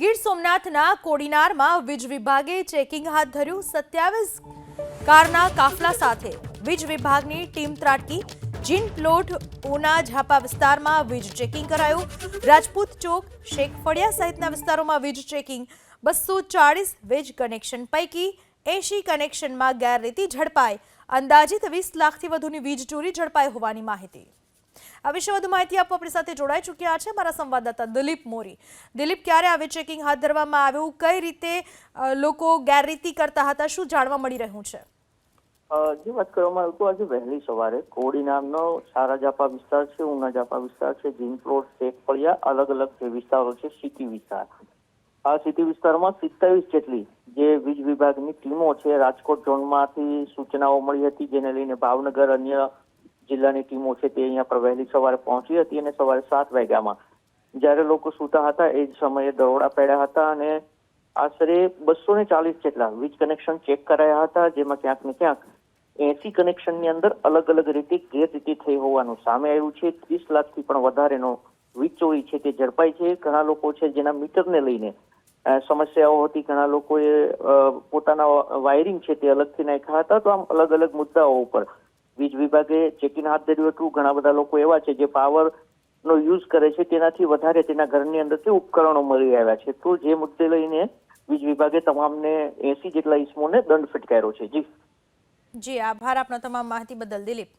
ગીર સોમનાથના કોડીનારમાં વીજ વિભાગે ચેકિંગ હાથ ધર્યું। 27 કારના કાફલા સાથે વીજ વિભાગની ટીમ ત્રાટકી। જીન પ્લોટ ઉના ઝાપા વિસ્તારમાં વીજ ચેકિંગ કરાયું। રાજપૂત ચોક શેખ ફળિયા સહિતના વિસ્તારોમાં વીજ ચેકિંગ। 240 વીજ કનેક્શન પૈકી 80 કનેક્શનમાં ગેરરીતિ ઝડપાઈ। અંદાજિત 20 લાખથી વધુની વીજ ચોરી ઝડપાઈ હોવાની માહિતી। આ વિશે વધુ માહિતી આપવા આપણી સાથે જોડાઈ ચૂક્યા છે મારા સંવાદદાતા દિલીપ મોરી। દિલીપ, ક્યારે આવી ચેકિંગ હાથ ધરવામાં આવ્યું, કઈ રીતે લોકો ગેરરીતિ કરતા હતા, શું જાણવા મળી રહ્યું છે? જે વાત કરવામાં આવ્યું તો આજે વહેલી સવારે કોડી નામનો સારા જાપા વિસ્તાર છે, ઉના જાપા વિસ્તાર છે, જીન પ્લોટ, શેખ ફળિયા, અલગ અલગ જે વિસ્તારો છે સિટી વિસ્તાર। આ સિટી વિસ્તારમાં 27 જેટલી જે વીજ વિભાગની ટીમો છે રાજકોટ ઝોનમાંથી સૂચનાઓ મળી હતી, જેને લઈને ભાવનગર અન્ય જિલ્લાની ટીમો છે તે અહીંયા પર વહેલી સવારે પહોંચી હતી અને સવારે 7 વાગ્યામાં જ્યારે લોકો સૂતા હતા એ જ સમયે દરોડા પાડ્યા હતા અને આશરે 240 જેટલા વીજ કનેક્શન ચેક કરાયા હતા, જેમાં ક્યાંક ને ક્યાંક 80 કનેક્શનની અંદર અલગ અલગ રીતે ગેરરીતિ થઈ હોવાનું સામે આવ્યું છે। 30 લાખથી પણ વધારેનો વીજ ચોરી છે તે ઝડપાઈ છે। ઘણા લોકો છે જેના મીટરને લઈને સમસ્યાઓ હતી, ઘણા લોકોએ પોતાના વાયરિંગ છે તે અલગથી નાખ્યા હતા। તો આમ અલગ અલગ મુદ્દાઓ ઉપર વીજ વિભાગે ચેકિંગ હાથ ધર્યું હતું। ઘણા બધા લોકો એવા છે જે પાવરનો યુઝ કરે છે, તેનાથી વધારે તેના ઘરની અંદરથી ઉપકરણો મળી આવ્યા છે। તો જે મુદ્દે લઈને વીજ વિભાગે તમામને 80 જેટલા ઇસમોને દંડ ફટકાર્યો છે। જી આભાર આપનો તમામ માહિતી બદલ દિલીપ।